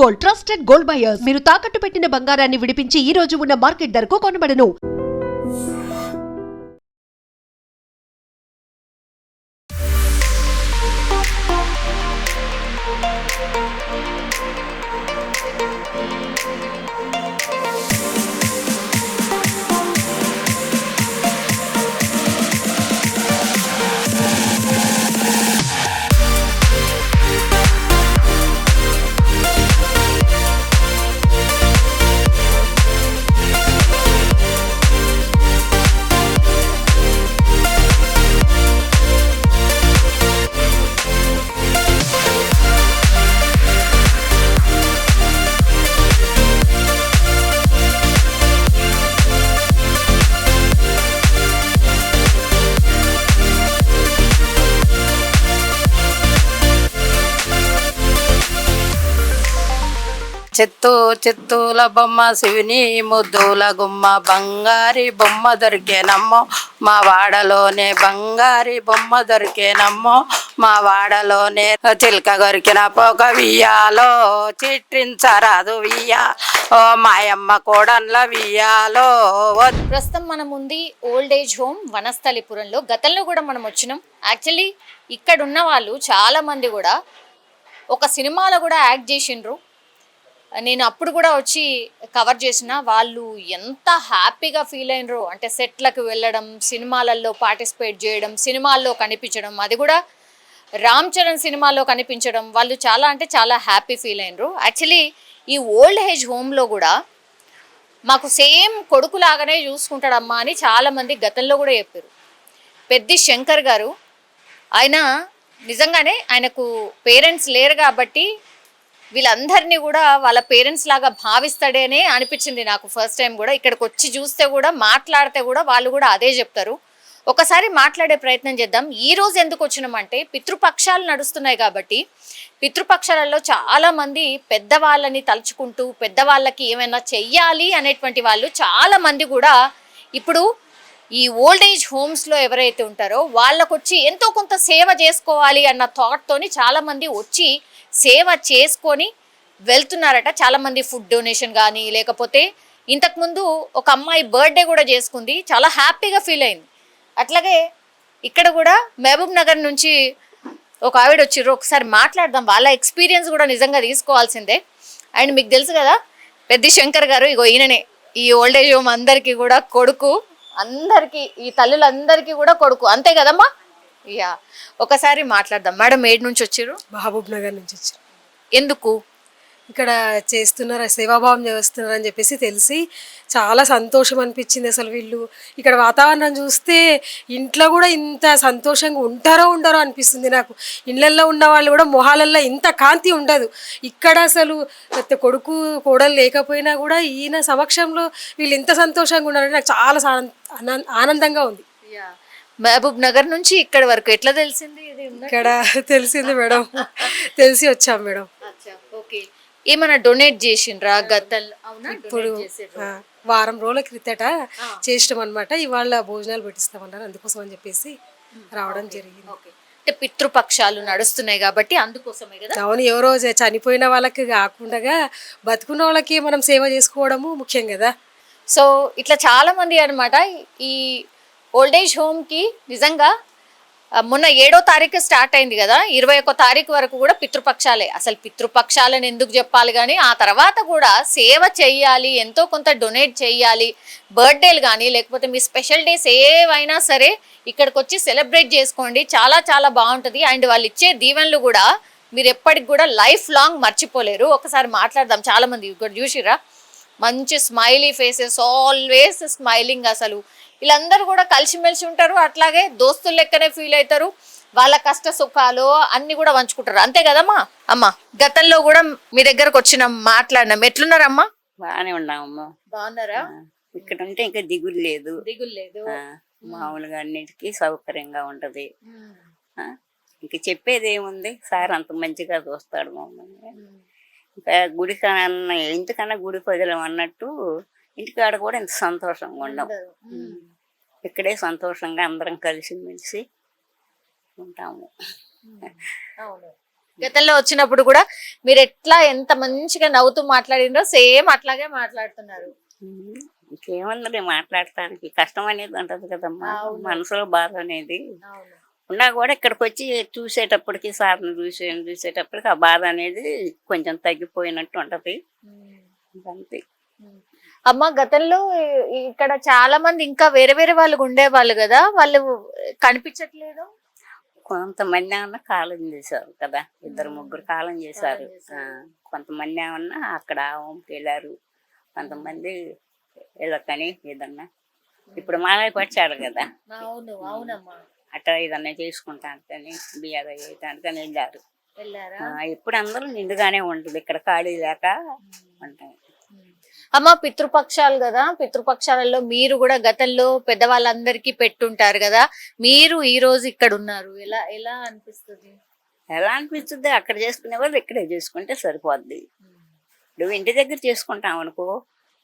Gold, trusted gold buyers. మీరు తాకట్టు పెట్టిన బంగారాన్ని విడిపించి ఈ రోజు ఉన్న మార్కెట్ ధరకు కొనబడను. చెత్తు చెత్తుల బొమ్మ శివుని ముద్దుల గుమ్మ బంగారి బొమ్మ దొరికేనమ్మో మా వాడలోనే బంగారి బొమ్మ దొరికేనమ్మో మా వాడలోనే చిలక గొరికిన పొగ వియ్యాలో చిట్రించరాదు వియ్యా ఓ మాయమ్మ కోడన్ల వియ్యాలో. ప్రస్తుతం మనం ఉంది ఓల్డ్ ఏజ్ హోమ్ వనస్థలిపురంలో. గతంలో కూడా మనం వచ్చినాం. యాక్చువల్లీ ఇక్కడ ఉన్న వాళ్ళు చాలా మంది కూడా ఒక సినిమాలో కూడా యాక్ట్ చేసిండ్రు. నేను అప్పుడు కూడా వచ్చి కవర్ చేసిన వాళ్ళు ఎంత హ్యాపీగా ఫీల్ అయినరు అంటే సెట్లకు వెళ్ళడం, సినిమాలలో పార్టిసిపేట్ చేయడం, సినిమాల్లో కనిపించడం, అది కూడా రామ్ చరణ్ సినిమాలో కనిపించడం, వాళ్ళు చాలా అంటే చాలా హ్యాపీ ఫీల్ అయినరు. యాక్చువల్లీ ఈ ఓల్డ్ ఏజ్ హోమ్లో కూడా మాకు సేమ్ కొడుకులాగానే చూసుకుంటాడమ్మా అని చాలామంది గతంలో కూడా చెప్పారు. పెద్ది శంకర్ గారు ఆయన నిజంగానే ఆయనకు పేరెంట్స్ లేరు కాబట్టి వీళ్ళందరినీ కూడా వాళ్ళ పేరెంట్స్ లాగా భావిస్తాడేనే అనిపించింది నాకు ఫస్ట్ టైం కూడా. ఇక్కడికి వచ్చి చూస్తే కూడా మాట్లాడితే కూడా వాళ్ళు కూడా అదే చెప్తారు. ఒకసారి మాట్లాడే ప్రయత్నం చేద్దాం. ఈ రోజు ఎందుకు వచ్చినామంటే పితృపక్షాలు నడుస్తున్నాయి కాబట్టి పితృపక్షాలలో చాలామంది పెద్దవాళ్ళని తలుచుకుంటూ పెద్దవాళ్ళకి ఏమైనా చెయ్యాలి అనేటువంటి వాళ్ళు చాలామంది కూడా ఇప్పుడు ఈ ఓల్డ్ ఏజ్ హోమ్స్లో ఎవరైతే ఉంటారో వాళ్ళకు వచ్చి ఎంతో కొంత సేవ చేసుకోవాలి అన్న థాట్తోని చాలామంది వచ్చి సేవ చేసుకొని వెళ్తున్నారట. చాలామంది ఫుడ్ డొనేషన్ కానీ లేకపోతే ఇంతకుముందు ఒక అమ్మాయి బర్త్డే కూడా చేసుకుంది, చాలా హ్యాపీగా ఫీల్ అయింది. అట్లాగే ఇక్కడ కూడా మహబూబ్ నగర్ నుంచి ఒక ఆవిడ వచ్చిర్రు. ఒకసారి మాట్లాడదాం. వాళ్ళ ఎక్స్పీరియన్స్ కూడా నిజంగా తీసుకోవాల్సిందే. అండ్ మీకు తెలుసు కదా పెద్ది శంకర్ గారు, ఇగో ఈయననే ఈ ఓల్డ్ ఏజ్ హోమ్ అందరికీ కూడా కొడుకు, అందరికీ ఈ తల్లులందరికీ కూడా కొడుకు, అంతే కదమ్మా? యా, ఒకసారి మాట్లాడదాం. మేడం ఏడు నుంచి వచ్చారు? మహబూబ్ నగర్ నుంచి వచ్చారు. ఎందుకు ఇక్కడ చేస్తున్నారు, సేవాభావం చేస్తున్నారు అని చెప్పేసి తెలిసి చాలా సంతోషం అనిపించింది. అసలు వీళ్ళు ఇక్కడ వాతావరణం చూస్తే ఇంట్లో కూడా ఇంత సంతోషంగా ఉంటారో అనిపిస్తుంది నాకు. ఇళ్ళల్లో ఉన్న వాళ్ళు కూడా మొహాలల్లో ఇంత కాంతి ఉండదు. ఇక్కడ అసలు కొడుకు కోడలు లేకపోయినా కూడా ఈయన సమక్షంలో వీళ్ళు ఇంత సంతోషంగా ఉన్నారంటే నాకు చాలా ఆనందంగా ఉంది. మహబూబ్ నగర్ నుంచి ఇక్కడ వరకు ఎట్లా తెలిసింది? ఇక్కడ తెలిసింది మేడం, తెలిసి వచ్చాం మేడం. ఓకే, ఏమైనా డొనేట్ చేసిండ్రా గతంలో? ఇప్పుడు వారం రోజుల క్రితట చేసినాం అనమాట. ఇవాళ భోజనాలు పెట్టిస్తామన్నారు, అందుకోసం అని చెప్పేసి రావడం జరిగింది. అంటే పితృపక్షాలు నడుస్తున్నాయి కాబట్టి అందుకోసమే కదా. అవును, ఎవరో చనిపోయిన వాళ్ళకి కాకుండా బతుకున్న వాళ్ళకి మనం సేవ చేసుకోవడము ముఖ్యం కదా. సో ఇట్లా చాలా మంది అనమాట ఈ ఓల్డ్ ఏజ్ హోమ్కి నిజంగా మొన్న 7వ తారీఖు స్టార్ట్ అయింది కదా, 21వ తారీఖు వరకు కూడా పితృపక్షాలే. అసలు పితృపక్షాలని ఎందుకు చెప్పాలి కానీ ఆ తర్వాత కూడా సేవ చెయ్యాలి, ఎంతో కొంత డొనేట్ చెయ్యాలి. బర్త్డేలు కానీ లేకపోతే మీ స్పెషల్ డేస్ ఏవైనా సరే ఇక్కడికి వచ్చి సెలబ్రేట్ చేసుకోండి, చాలా చాలా బాగుంటుంది. అండ్ వాళ్ళు ఇచ్చే దీవెనలు కూడా మీరు ఎప్పటికి కూడా లైఫ్ లాంగ్ మర్చిపోలేరు. ఒకసారి మాట్లాడదాం. చాలామంది ఇక్కడ చూసిరా, మంచి స్మైలీ ఫేసెస్, ఆల్వేస్ స్మైలింగ్. అసలు వీళ్ళందరూ కూడా కలిసిమెలిసి ఉంటారు, అట్లాగే దోస్తులు లెక్కనే ఫీల్ అవుతారు. వాళ్ళ కష్ట సుఖాలు అన్ని కూడా పంచుకుంటారు, అంతే కదమ్మా? అమ్మా గతంలో కూడా మీ దగ్గరకు వచ్చిన మాట్లాడినాం, ఎట్లున్నారమ్మా? బాగానే ఉన్నామమ్మా. బాగున్నారా? ఇక్కడ ఉంటే ఇంకా దిగులు లేదు. మామూలుగా అన్నిటికీ సౌకర్యంగా ఉంటది. ఇంక చెప్పేది ఏముంది, సార్ అంత మంచిగా చూస్తాడు మమ్మల్ని. ఇంకా గుడి కన్నా ఇంటికన్నా గుడి ప్రజలం అన్నట్టు ఇంటికాడ కూడా ఇంత సంతోషంగా ఉండం. ఇక్కడే సంతోషంగా అందరం కలిసి మెలిసి ఉంటాము. గతంలో వచ్చినప్పుడు కూడా మీరు ఎట్లా ఎంత మంచిగా నవ్వుతూ మాట్లాడినరో సేమ్ అట్లాగే మాట్లాడుతున్నారు. ఇంకేముంది మాట్లాడటానికి, కష్టం అనేది ఉంటది కదమ్మా, అవును. మనసులో బాధ అనేది అవును. ఉన్నా కూడా ఇక్కడికి వచ్చి చూసేటప్పటికి, సార్ని చూసేటప్పటికి ఆ బాధ అనేది కొంచెం తగ్గిపోయినట్టు ఉంటది. అంతే. అమ్మ గతంలో ఇక్కడ చాలా మంది ఇంకా వేరే వేరే వాళ్ళు ఉండేవాళ్ళు కదా, వాళ్ళు కనిపించట్లేదు. కొంతమంది ఏమన్నా కాలం చేశారు కదా, ఇద్దరు ముగ్గురు కాలం చేశారు. కొంతమంది ఏమన్నా అక్కడ హోమ్కి వెళ్ళారు, కొంతమంది వీళ్ళకని ఏదన్నా ఇప్పుడు మాలయ పట్టాడు కదా, అవును. అవునమ్మా. అట్లా ఏదన్నా చేసుకుంటానికని బియ్యాలు వేయటానికని వెళ్ళారు. వెళ్ళారా? ఇప్పుడు అందరూ నిండుగానే ఉంటుంది, ఇక్కడ ఖాళీ లేక ఉంటాయి. అమ్మ పితృపక్షాలు కదా, పితృపక్షాలలో మీరు కూడా గతంలో పెద్దవాళ్ళందరికీ పెట్టుంటారు కదా, మీరు ఈ రోజు ఇక్కడ ఉన్నారు, ఎలా ఎలా అనిపిస్తుంది? ఎలా అనిపిస్తుంది, అక్కడ చేసుకునే వాళ్ళు ఇక్కడే చేసుకుంటే సరిపోద్ది. నువ్వు ఇంటి దగ్గర చేసుకుంటాం అనుకో,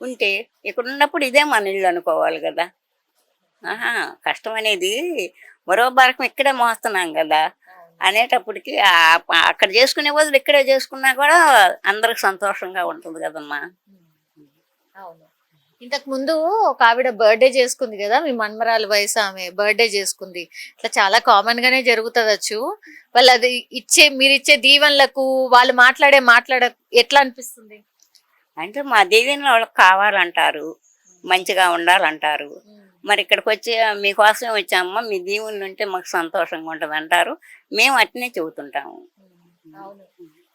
ఉంటే ఇక్కడ ఉన్నప్పుడు ఇదే మన ఇల్లు అనుకోవాలి కదా. కష్టం అనేది మరో భారకం ఇక్కడే మోస్తున్నాం కదా అనేటప్పటికి అక్కడ చేసుకునే బదులు ఇక్కడే చేసుకున్నా కూడా అందరికి సంతోషంగా ఉంటుంది కదమ్మా. అవును. ఇంతకు ముందు ఒక ఆవిడ బర్త్డే చేసుకుంది కదా, మీ మన్మరాల వయసు ఆమె బర్త్డే చేసుకుంది. ఇట్లా చాలా కామన్ గానే జరుగుతుందచ్చు. వాళ్ళు అది మీరు ఇచ్చే దీవెనలకు వాళ్ళు మాట్లాడ ఎట్లా అనిపిస్తుంది? అంటే మా దీవెన వాళ్ళకి కావాలంటారు, మంచిగా ఉండాలంటారు. మరి ఇక్కడికి వచ్చి మీకోసం వచ్చామమ్మా, మీ దీవులు ఉంటే మాకు సంతోషంగా ఉంటుంది అంటారు. మేము అట్నే చెబుతుంటాము.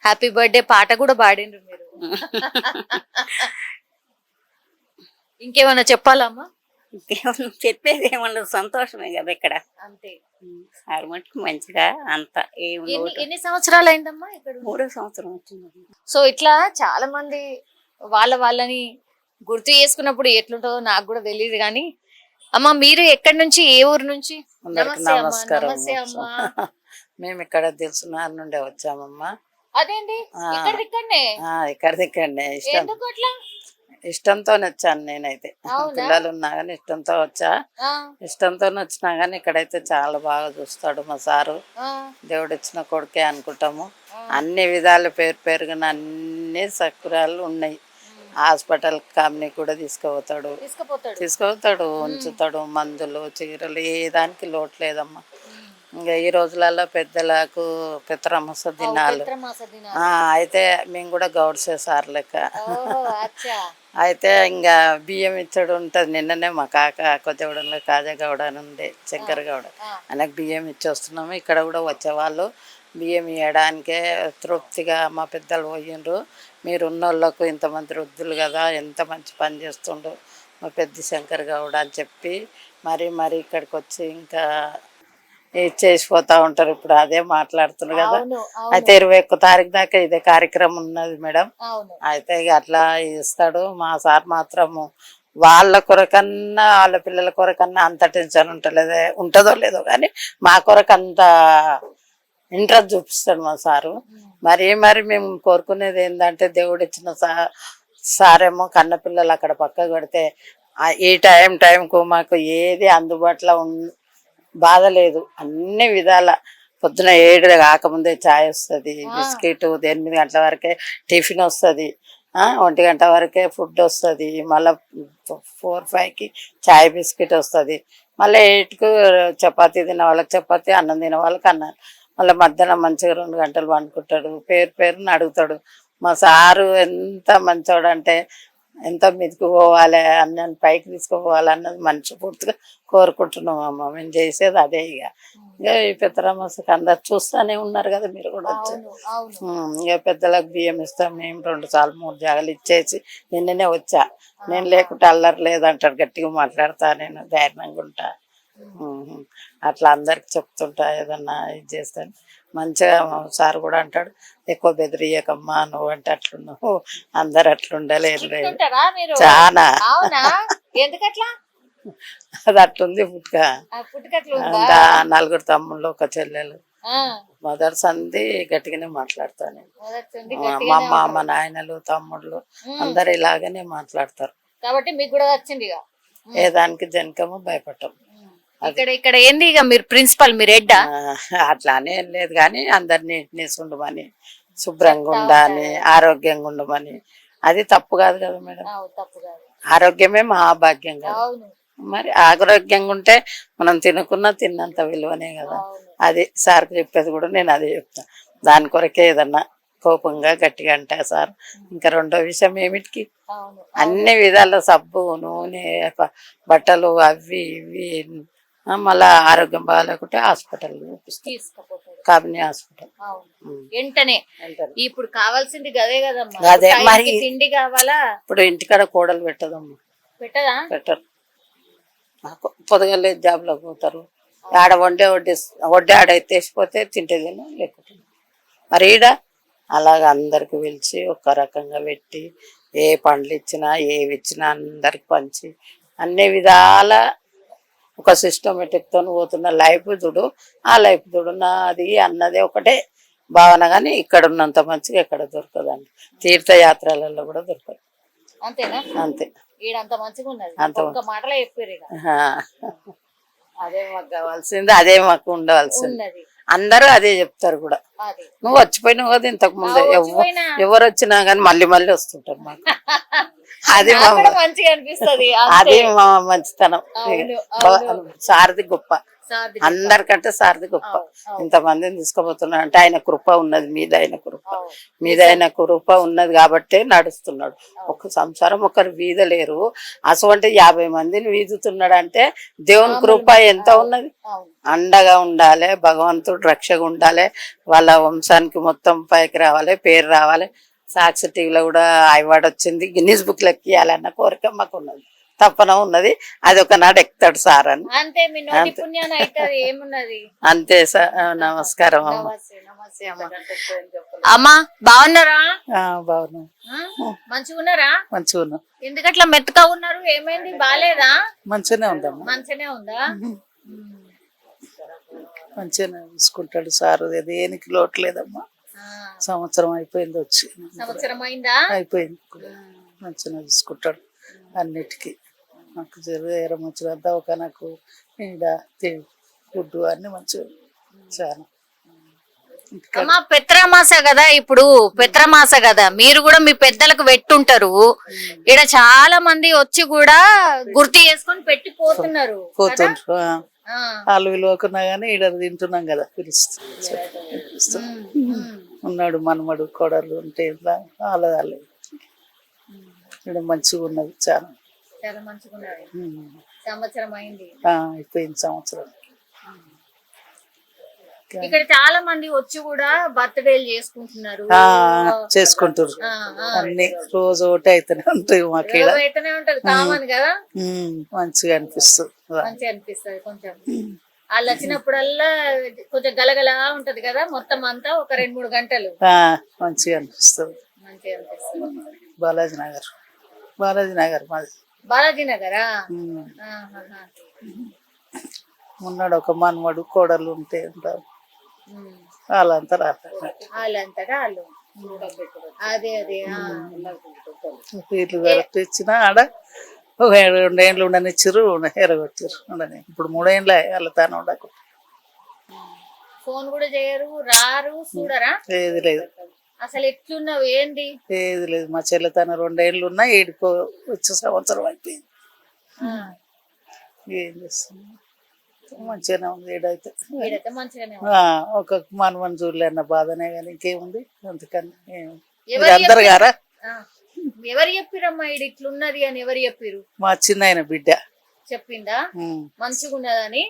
హ్యాపీ బర్త్డే పాట కూడా పాడిండ్రు మీరు. ఇంకేమన్నా చెప్పాలమ్మా? ఇంకేమన్నా చెప్పేది ఏమన్నా, సంతోషమే కదా ఇక్కడ. అంతే. సార్ మటుకు మంచిగా అంత ఎన్ని సంవత్సరాలు అయిందమ్మా ఇక్కడ? 3వ సంవత్సరం వచ్చింది. సో ఇట్లా చాలా మంది వాళ్ళని గుర్తు చేసుకున్నప్పుడు ఎట్లుంటుందో నాకు కూడా తెలియదు కానీ, అమ్మ మీరు ఎక్కడి నుంచి, ఏ ఊరు నుంచి? నమస్కారం. నమస్తే అమ్మా. మేము ఇక్కడ దిల్సునార్ నుండి వచ్చామమ్మా. అదేంటి ఇక్కడనే? ఇక్కడిక్కడనే ఇష్టంతో వచ్చాను నేనైతే. పిల్లలు ఉన్నా కానీ ఇష్టంతో వచ్చా. ఇష్టంతో వచ్చినా కానీ ఇక్కడైతే చాలా బాగా చూస్తాడు మా సారు. దేవుడు ఇచ్చిన కొడుకే అనుకుంటాము. అన్ని విధాలు పేరుగా అన్ని సౌకర్యాలు ఉన్నాయి. హాస్పిటల్ కంపెనీ కూడా తీసుకుపోతాడు, ఉంచుతాడు. మందులు, చీరలు ఏ దానికి లోటు లేదమ్మా. ఇంకా ఈ రోజులలో పెద్దలకు పితరమాస దినాలు అయితే మేము కూడా గౌడ్సే సార్ లెక్క. అయితే ఇంకా బియ్యం ఇచ్చడు ఉంటుంది. నిన్ననే మా కొత్తగూడెంలో కాజాగౌడ అని ఉండే, శంకర్ గౌడ, ఆయనకు బియ్యం ఇచ్చి వస్తున్నాము. ఇక్కడ కూడా వచ్చేవాళ్ళు బియ్యం ఇవ్వడానికే తృప్తిగా మా పెద్దలు పోయిండ్రు. మీరు ఉన్నోళ్ళకు ఇంతమంది వృద్ధులు కదా, ఎంత మంచి పని చేస్తుండ్రు మా పెద్ద శంకర్ గౌడ అని చెప్పి మరి ఇక్కడికి వచ్చి ఇంకా చేసిపోతా ఉంటారు. ఇప్పుడు అదే మాట్లాడుతున్నారు కదా. అయితే 21 తారీఖు దాకా ఇదే కార్యక్రమం ఉన్నది మేడం. అయితే ఇక అట్లా ఇస్తాడు మా సార్. మాత్రము వాళ్ళ కొరకన్నా వాళ్ళ పిల్లల కొరకన్నా అంత టెన్షన్ ఉంటుందో లేదో కానీ మా కొరకు అంత ఇంట్రెస్ట్ చూపిస్తాడు మా సారు. మరి మేము కోరుకునేది ఏంటంటే, దేవుడు ఇచ్చిన సారేమో కన్న పిల్లలు అక్కడ పక్క పెడితే ఈ టైంకు మాకు ఏది అందుబాటులో బాధ లేదు. అన్ని విధాల పొద్దున 7 కాకముందే ఛాయ్ వస్తుంది, బిస్కెట్ 8 గంటల వరకే టిఫిన్ వస్తుంది, 1 గంట వరకే ఫుడ్ వస్తుంది, మళ్ళీ 4-5కి ఛాయ్ బిస్కెట్ వస్తుంది, మళ్ళీ 8కు చపాతీ తిన్న వాళ్ళకి చపాతీ, అన్నం తిన వాళ్ళకి అన్నం. మళ్ళీ మధ్యాహ్నం మంచిగా 2 గంటలు పండుకుంటాడు. పేరుని అడుగుతాడు. మా సారు ఎంత మంచోడు అంటే, ఎంత మీదకి పోవాలి అన్నది, పైకి తీసుకుపోవాలి అన్నది మనిషి పూర్తిగా కోరుకుంటున్నాం అమ్మ. మేము చేసేది అదే. ఇక ఈ పితరమాసకి అందరు చూస్తూనే ఉన్నారు కదా, మీరు కూడా వచ్చారు. ఇక పెద్దలకు బియ్యం ఇస్తాం. మేము 2 సార్లు 3 జాగాలు ఇచ్చేసి నిన్ననే వచ్చా. నేను లేకుంటే అల్లరి లేదంటాడు, గట్టిగా మాట్లాడతా, నేను ధైర్యంగా ఉంటా. అట్లా అందరికి చెప్తుంటా, ఏదన్నా ఇది చేస్తాను. మంచిగా సార్ కూడా అంటాడు, ఎక్కువ బెదిరియకమ్మా నువ్వు అంటే అట్లున్నావు, అందరు అట్లుండలేరు చాలా. అది అట్లుంది పుట్టుక. 4 తమ్ముళ్ళు, 1 చెల్లెలు. మదర్ సంది గట్టిగానే మాట్లాడతాను నేను. మా అమ్మ, మా నాయనలు, తమ్ముళ్ళు అందరు ఇలాగనే మాట్లాడతారు. కాబట్టి మీకు కూడా వచ్చింది ఏ దానికి జనకము భయపడటం. ఇక్కడ ఏంది ఇక మీరు ప్రిన్సిపల్ మీరు హెడ్డా? అట్లానే ఏం లేదు కానీ అందరు నీట్నెస్ ఉండమని, శుభ్రంగా ఉండాలి, ఆరోగ్యంగా ఉండమని. అది తప్పు కాదు కదా మేడం. తప్పు కాదు, ఆరోగ్యమే మహాభాగ్యం కదా. అవును మరి ఆరోగ్యంగా ఉంటే మనం తిన్నంత విలువనే కదా. అది సార్కి చెప్పేది కూడా నేను అదే చెప్తాను. దాని కొరకే ఏదన్నా కోపంగా గట్టిగా అంటే సార్. ఇంకా రెండో విషయం ఏమిటికి అవును అన్ని విధాల సబ్బు, నూనె, బట్టలు అవి ఇవి, మళ్ళా ఆరోగ్యం బాగాలేకుంటే హాస్పిటల్ తీసుకుపోతారు. కాబిని హాస్పిటల్. అవును వెంటనే ఇప్పుడు కావాల్సింది గదే కదమ్మా. అదే మరి టైంకి తిండి కావాలా. ఇప్పుడు ఇంటికాడ కోడలు పెట్టదమ్మా, పెట్టదా? పెట్టరు. పొదగలే జాబ్లోకి పోతారు. ఆడ వడ్డే ఆడ ఎత్తేసిపోతే తింటే తిన లేకుంటే. మరి ఈడ అలాగ అందరికి పిలిచి ఒక రకంగా పెట్టి ఏ పండ్లు ఇచ్చినా ఏవి ఇచ్చినా అందరికి పంచి అన్ని విధాల ఒక సిస్టమేటిక్తో పోతున్న లైఫ్ చూడు. ఆ లైఫ్ చూడు నాది అన్నది ఒకటే భావన, కానీ ఇక్కడ ఉన్నంత మంచిగా ఎక్కడ దొరకదండి. తీర్థయాత్రలలో కూడా దొరకదు. అంతేనా? అంతే. ఈడంత మంచిగా ఉన్నది, అంత ఒక్క మాటలో చెప్పారు. అదే మాకు కావాల్సింది, అదే మాకు ఉండవలసింది. ఉన్నది అందరూ అదే చెప్తారు కూడా. అది నువ్వు వచ్చిపోయినావు కదా ఇంతకు ముందే, ఎవరు వచ్చినా కానీ మళ్ళీ మళ్ళీ వస్తుంటారు మాకు. అది మంచిగా అనిపిస్తది. అది మా మంచితనం. సారథి గొప్ప, అందరికంటే సారథి గొప్ప. ఇంతమందిని తీసుకుపోతున్నాడు అంటే ఆయన కృప ఉన్నది మీద, ఆయన కృప ఉన్నది కాబట్టే నడుస్తున్నాడు. ఒక సంసారం ఒకరు వీధలేరు, అసలు 50 మందిని వీధుతున్నాడు అంటే దేవుని కృప ఎంత ఉన్నది. అండగా ఉండాలి, భగవంతుడు రక్షగా ఉండాలి, వాళ్ళ వంశానికి మొత్తం పైకి రావాలి, పేరు రావాలి. సాక్షి టీవీలో కూడా అవార్డు వచ్చింది, గిన్నీస్ బుక్ లెక్క ఇవ్వాలన్న కోరిక మాకు ఉన్నది, తప్పన ఉన్నది. అది ఒకనాడు ఎక్కుతాడు సార్ అని. అంతే సార్. నమస్కారం అమ్మా. బాగున్నారా? బాగున్నా. మంచిగా ఉన్నారా? మంచిగా ఉన్నా. ఎందుకట్లా మెత్తగా ఉన్నారు? ఏమైంది? బాలేదా? మంచిగానే ఉందమ్మా. మంచిగానే ఉందా? మంచిగానే చూసుకుంటాడు సార్, దేనికి లోటు లేదమ్మా. సంవత్సరం అయిపోయింది వచ్చి. సంవత్సరం అయిందా? అయిపోయింది. మంచిగా చూసుకుంటాడు అన్నిటికీ. నాకు జ్వరం వచ్చినంత ఒక నాకు ఈడ ఫుడ్ అన్ని మంచిగా చాలా. అమ్మా పెత్రమాస కదా, ఇప్పుడు పెత్రమాస కదా, మీరు కూడా మీ పెద్దలకు పెట్టుంటారు. ఇక్కడ చాలా మంది వచ్చి కూడా గుర్తు చేసుకొని పెట్టిపోతున్నారు. వాళ్ళు విలువకున్నా గానీ ఈడ తింటున్నాం కదా, పిలుస్తూ ఉన్నాడు మనమడు కొడలు ఉంటే వాళ్ళ ఇక్కడ మంచిగా ఉన్నది చాలా. చాలా మంచిగా ఉన్నది. సంవత్సరం అయింది. అయిపోయింది సంవత్సరం. ఇక్కడ చాలా మంది వచ్చి కూడా బర్త్డేలు చేసుకుంటున్నారు. చేసుకుంటారు అన్ని రోజు ఒకటి అయితేనే ఉంటాయి మాకు. అయితేనే ఉంటది, కామన్ కదా. మంచిగా అనిపిస్తుంది. మంచిగా అనిపిస్తుంది. కొంచెం వాళ్ళు వచ్చినప్పుడల్లా కొంచెం గలగలా ఉంటది కదా, మొత్తం అంతా ఒక 2-3 గంటలు మంచిగా అనిపిస్తుంది. మంచిగా అనిపిస్తుంది. బాలాజీ నగర్ మాది. బాలాజీ నగరా? ఉన్నాడు ఒక మనవడు కోడలు ఉంటే వాళ్ళంతా వాళ్ళంతటా వాళ్ళు. అదే అదే వీళ్ళు కరెక్ట్ ఇచ్చిన ఆడ ఒక 2 ఏళ్ళు ఉండనిచ్చారు, ఎరగొచ్చారు. ఉండని ఇప్పుడు 3 ఏళ్ళ వాళ్ళ తాను ఉండకుండా. ఫోన్ కూడా చేయరు, రారు, చూడరా? ఏది లేదు అసలు. ఎట్లున్నావు? ఏంది? ఏది లేదు. మా చెల్లె తన 2 ఏళ్ళు ఉన్నా ఏడుకో వచ్చే సంవత్సరం అయిపోయింది. ఏం చేస్తుంది, మంచిగానే ఉంది. ఏడైతే ఒక మనమని చూడలే అన్న బాధనే కానీ ఇంకేముంది. అందుకని అందరు గారా. ఎవరు చెప్పిరమ్మా ఇది ఇట్లున్నది అని? ఎవరు చెప్పిరు? మా చిన్న బిడ్డ చెప్పిందా మంచిగా ఉన్నదని?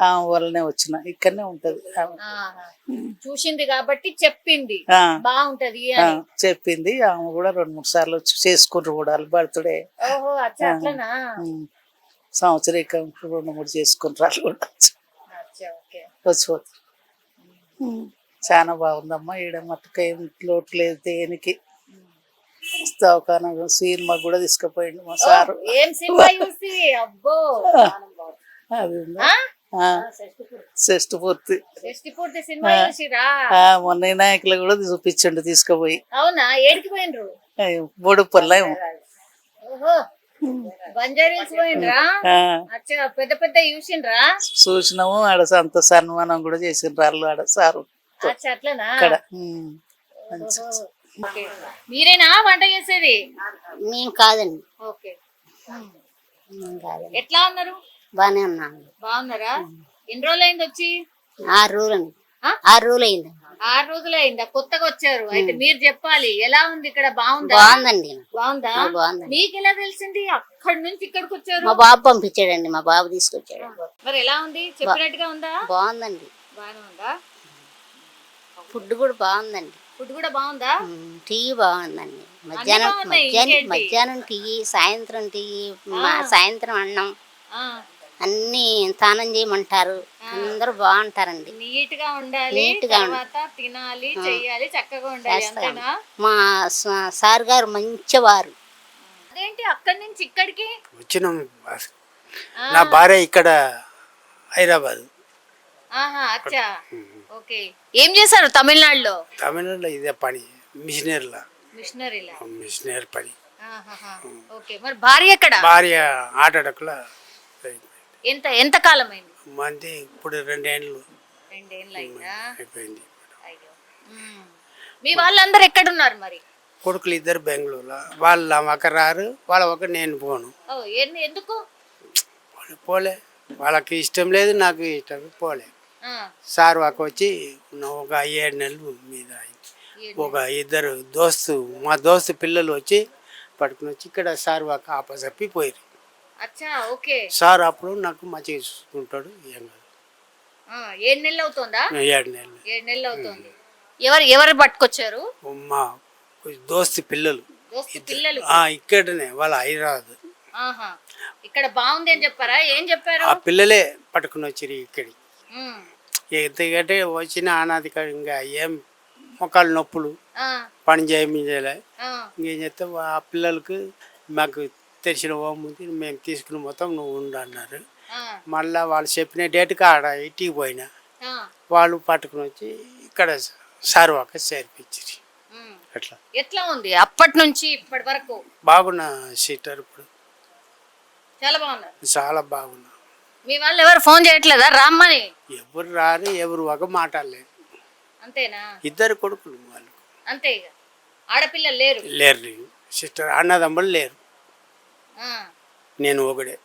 ఆమె వల్లనే వచ్చిన, ఇక్కడనే ఉంటది. చూసింది కాబట్టి చెప్పింది బాగుంటది అని చెప్పింది. ఆమె కూడా 2-3 సార్లు వచ్చి చేసుకుంటారు కూడా బర్త్డే. ఓహో అట్లనా? సంవత్సరం 2-3 చేసుకుంటారు కూడా వచ్చిపోతారు. చాలా బాగుందమ్మా. ఈడ మట్టుకు ఏం లోటు లేదు దేనికి. సినిమా కూడా తీసుకుపోయిండు మా సారు. షష్టి పూర్తి మొన్న వినాయకులు కూడా చూపించండు తీసుకుపోయి. అవునా? ఏడికి పోయిండ్రు? బోడుపల్ల బంజారీస్ పోయిండ్రా? అచ్చా, పెద్ద పెద్ద చూసిండ్రా? చూసినాము. ఆడ అంత సన్మానం కూడా చేసిండ్రు వాళ్ళు ఆడ సారు అచ్చా, అట్లనా? అక్కడ. ఓకే. మీరేనా వంట చేసేది? మేము కాదండి. ఓకే. మేము కాదండి. ఎట్లా ఉన్నారు? బానే ఉన్నాను. బాగున్నారా? ఎన్ని రోజులు అయింది వచ్చి? 6 రోజులండి. ఆ? 6 రోజులు అయింది. 6 రోజులు అయిందా? కొత్తగా వచ్చారు. అయితే మీరు చెప్పాలి, ఎలా ఉంది ఇక్కడ? బాగుందా? బాగుందండి. బాగుందా? బాగుందండి. మీకు ఎలా తెలిసింది అక్కడి నుంచి ఇక్కడికి వచ్చారు? మా బాబు పంపించాడండి. మా బాబు తీసుకొచ్చాడు. మరి ఎలా ఉంది? చెప్పినట్టుగా ఉందా? బాగుందండి. బాగానే ఉందా? ఫుడ్ కూడా బాగుందండి. ఫుడ్ కూడా బాగుందా? టీ బాగుందండి. మధ్యాహ్నం బాగున్నాయి, మధ్యాహ్నం ఇంకేంటి? మధ్యాహ్నం టీ, సాయంత్రం టీ, సాయంత్రం అన్నం ఆ, అన్ని స్నానం చేయమంటారు. అందరూ బాగుంటారండి. నీట్ గా ఉండాలి, నీట్ గా తర్వాత తినాలి, చెయ్యాలి, చక్కగా ఉండాలి, అంతేనా? మా సార్ గారు మంచివారు. అదేంటి అక్కడి నుంచి ఇక్కడికి? వచ్చినాం. నా భార్య ఇక్కడ హైదరాబాద్. ఆహా, అచ్చా. ఓకే. ఏం చేశారు తమిళనాడులో? తమిళనాడులో ఇదే పని, మిషనరీలా. మిషనరీలా? మిషనరీ పని. ఆహాహా. ఓకే. మరి భార్య ఎక్కడ? భార్య ఆటడకుల ఎంత కాలం అయింది? మంది ఇప్పుడు 2 ఏళ్ళు 2 ఏళ్ళు అయిందా? అయిపోయింది. అయ్యో. మీ వాళ్ళందరూ ఎక్కడున్నారు మరి? కొడుకులు 2 బెంగళూరులో. వాళ్ళు ఒక రారు, వాళ్ళ ఒక నేను పోను. ఓ, ఎందుకు? పోలే, వాళ్ళకి ఇష్టం లేదు, నాకు ఇష్టం పోలే. ఆ, సార్ వాక వచ్చి ఒక 7 నెలలు మీద అయింది. ఒక 2 మా దోస్తు పిల్లలు వచ్చి పట్టుకుని వచ్చి ఇక్కడ సార్ వాక ఆపసప్పి పోయారు. అచ్చా. ఓకే. సార్ అప్పుడు నాకు మంచిగా చూసుకుంటాడు. ఏం కాదు. 7 నెలలు అవుతుందా? 7 నెలలు. 7 నెలలు అవుతుంది. ఎవరు పట్టుకొచ్చారు? మా దోస్తు పిల్లలు దోస్తు పిల్లలు? ఇక్కడనే వాళ్ళ హైదరాబాద్. ఆహా. ఇక్కడ బాగుంది అని చెప్పారా? ఏం చెప్పారు? ఆ పిల్లలే పట్టుకుని వచ్చారు ఇక్కడికి. ఉమ్. ఎందుకంటే వచ్చిన అనాధికారంగా ఏం మొక్కలు నొప్పులు ఆ, పని చేయలే. ఆ, ఇంకేం చేస్తే ఆ పిల్లలకు మాకు తెలిసిన ఉంది, మేము తీసుకుని మొత్తం నువ్వు ఉండు అన్నారు. ఆ, మళ్ళీ వాళ్ళు చెప్పిన డేట్కి ఆడ ఇంటికి పోయినా ఆ. వాళ్ళు పట్టుకుని వచ్చి ఇక్కడ సార్వాక చేర్పించారు. ఉమ్. అట్లా ఎట్లా ఉంది అప్పటి నుంచి ఇప్పటి వరకు? బాగున్నా సీటర్ ఇప్పుడు చాలా బాగున్నారు. చాలా బాగున్నా. మీ వాళ్ళు ఎవరు ఫోన్ చేయట్లేదా రామ్మని? ఎవరు రారు, ఎవరు ఒక మాట్లాడలేదు. అంతేనా? 2 కొడుకులు వాళ్ళు. అంతే ఇక. ఆడపిల్లలు లేరు? లేరు సిస్టర్, అన్నదమ్ములు లేరు. ఆ. నేను ఒకడే.